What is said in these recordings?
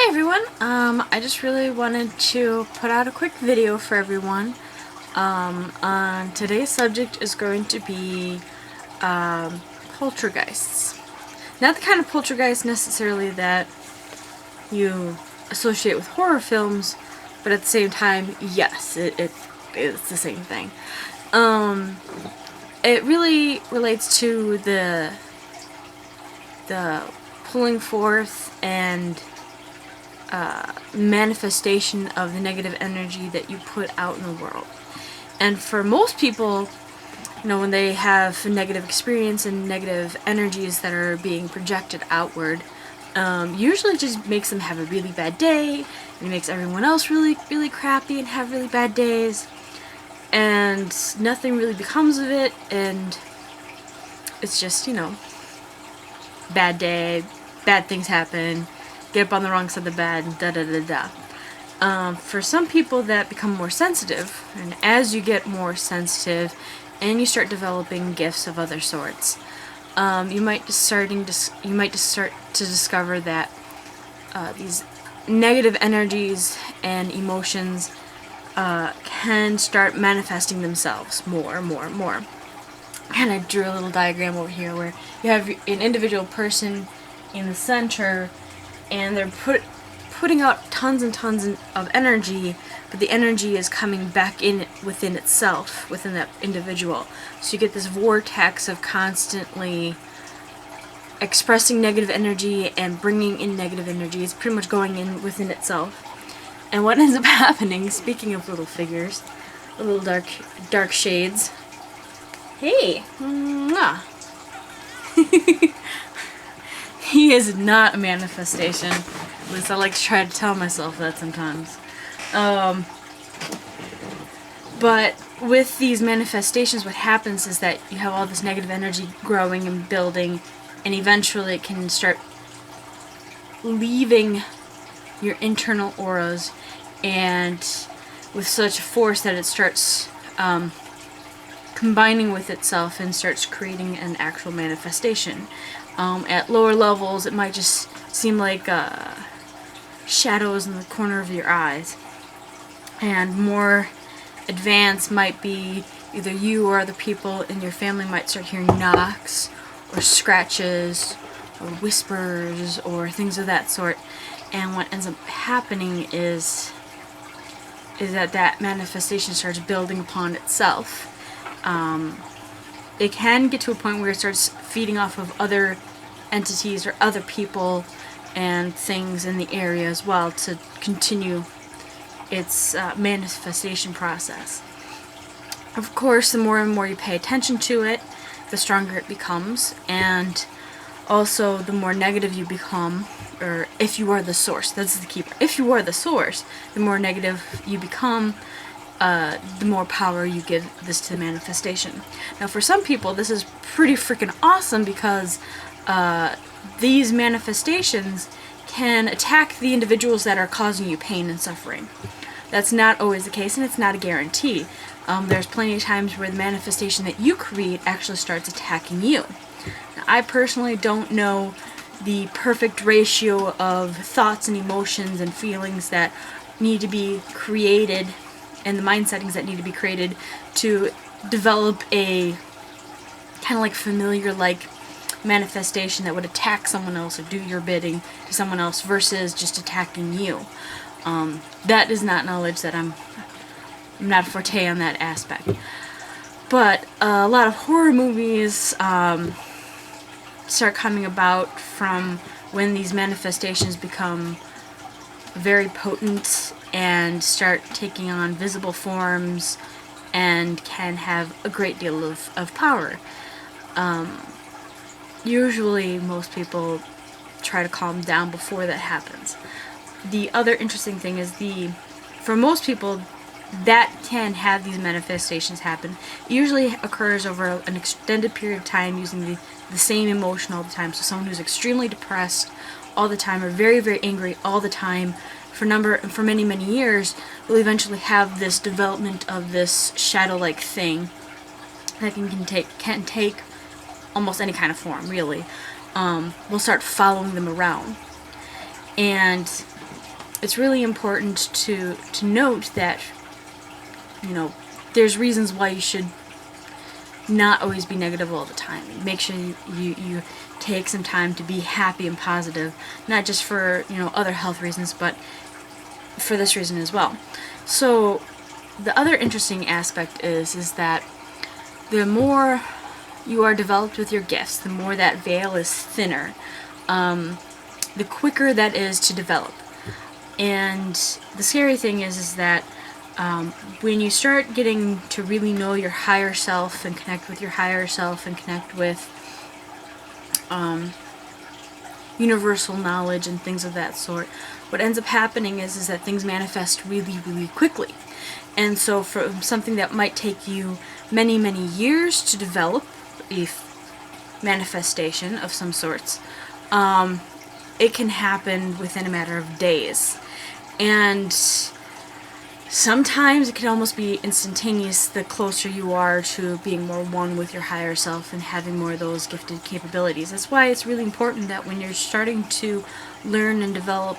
everyone, I just really wanted to put out a quick video for everyone. Today's subject is going to be poltergeists. Not the kind of poltergeist necessarily that you associate with horror films, but at the same time, yes, it's the same thing. It really relates to the pulling forth and manifestation of the negative energy that you put out in the world. And for most people, you know, when they have a negative experience and negative energies that are being projected outward, usually just makes them have a really bad day, and it makes everyone else really crappy and have really bad days, and nothing really becomes of it, and it's just, you know, bad day, bad things happen, get up on the wrong side of the bed, for some people that become more sensitive, and as you get more sensitive and you start developing gifts of other sorts, you might just start to discover that these negative energies and emotions can start manifesting themselves more and more and more. And I drew a little diagram over here where you have an individual person in the center, and they're putting out tons and tons of energy, but the energy is coming back in within itself, within that individual. So you get this vortex of constantly expressing negative energy and bringing in negative energy. It's pretty much going in within itself. And what ends up happening, speaking of little figures, little dark shades. Hey! Mwah. He is not a manifestation. At least I like to try to tell myself that sometimes. But with these manifestations, what happens is that you have all this negative energy growing and building, and eventually it can start leaving your internal auras, and with such force that it starts combining with itself and starts creating an actual manifestation. At lower levels, it might just seem like shadows in the corner of your eyes. And more advanced might be either you or other people in your family might start hearing knocks or scratches or whispers or things of that sort. And what ends up happening is that manifestation starts building upon itself. It can get to a point where it starts feeding off of other entities or other people and things in the area as well to continue its manifestation process. Of course, the more and more you pay attention to it, the stronger it becomes, and also the more negative you become, or if you are the source, that's the key. If you are the source, the more negative you become, the more power you give this to the manifestation. Now, for some people, this is pretty freaking awesome because these manifestations can attack the individuals that are causing you pain and suffering. That's not always the case, and it's not a guarantee. There's plenty of times where the manifestation that you create actually starts attacking you. Now, I personally don't know the perfect ratio of thoughts and emotions and feelings that need to be created, and the mind settings that need to be created to develop a kind of like familiar-like manifestation that would attack someone else or do your bidding to someone else versus just attacking you. That is not knowledge that I'm not a forte on that aspect. But a lot of horror movies start coming about from when these manifestations become very potent and start taking on visible forms and can have a great deal of power. Usually most people try to calm down before that happens. The other interesting thing is for most people that can have these manifestations happen, it usually occurs over an extended period of time using the same emotion all the time. So someone who's extremely depressed all the time or very, very angry all the time for many, many years will eventually have this development of this shadow-like thing that can take almost any kind of form, really. Will start following them around. And it's really important to note that, you know, there's reasons why you should not always be negative all the time. Make sure you take some time to be happy and positive, not just for, you know, other health reasons, but for this reason as well. So the other interesting aspect is that the more you are developed with your gifts, the more that veil is thinner, the quicker that is to develop. And the scary thing is that when you start getting to really know your higher self and connect with your higher self and connect with universal knowledge and things of that sort, what ends up happening is that things manifest really, really quickly. And so from something that might take you many, many years to develop a manifestation of some sorts, it can happen within a matter of days. And sometimes it can almost be instantaneous the closer you are to being more one with your higher self and having more of those gifted capabilities. That's why it's really important that when you're starting to learn and develop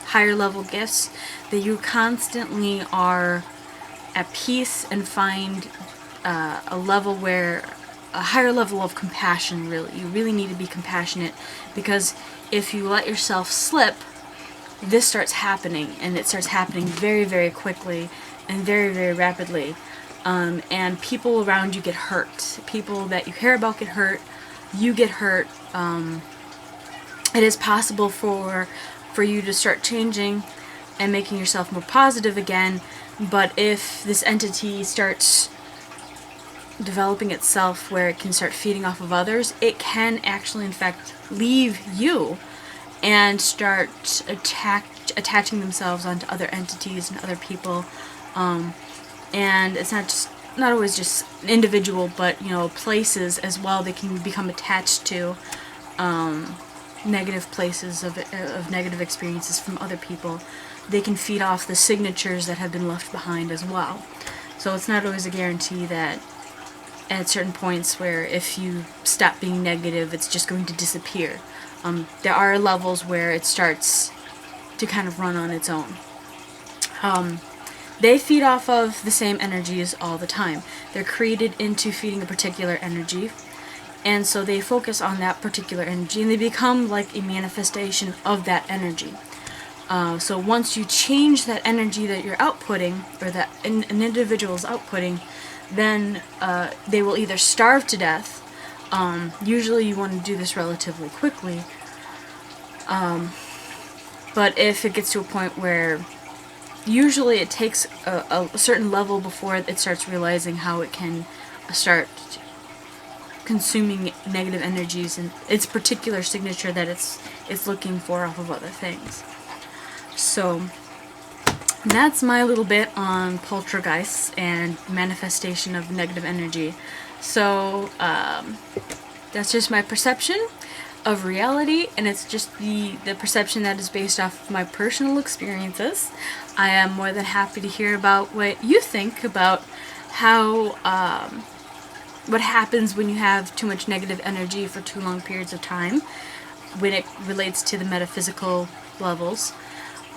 higher level gifts, that you constantly are at peace and find a level where, a higher level of compassion, really. You really need to be compassionate, because if you let yourself slip, this starts happening, and it starts happening very, very quickly and very, very rapidly. And people around you get hurt. People that you care about get hurt. You get hurt. It is possible for you to start changing and making yourself more positive again, but if this entity starts developing itself where it can start feeding off of others, it can actually, in fact, leave you and start attaching themselves onto other entities and other people. And it's not always just an individual, but, you know, places as well. They can become attached to negative places of negative experiences from other people. They can feed off the signatures that have been left behind as well. So it's not always a guarantee that at certain points where if you stop being negative, it's just going to disappear. There are levels where it starts to kind of run on its own. They feed off of the same energies all the time. They're created into feeding a particular energy, and so they focus on that particular energy, and they become like a manifestation of that energy. So once you change that energy that you're outputting, or that an individual is outputting, then they will either starve to death. Usually you want to do this relatively quickly. But if it gets to a point where usually it takes a certain level before it starts realizing how it can start consuming negative energies and its particular signature that it's looking for off of other things. So that's my little bit on poltergeists and manifestation of negative energy. So that's just my perception of reality, and it's just the perception that is based off of my personal experiences. I am more than happy to hear about what you think about how what happens when you have too much negative energy for too long periods of time when it relates to the metaphysical levels.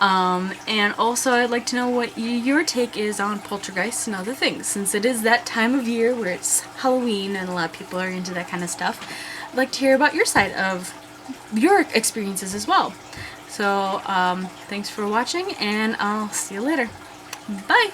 And also I'd like to know what your take is on poltergeists and other things, since it is that time of year where it's Halloween and a lot of people are into that kind of stuff. I'd like to hear about your side of your experiences as well. So thanks for watching, and I'll see you later. Bye!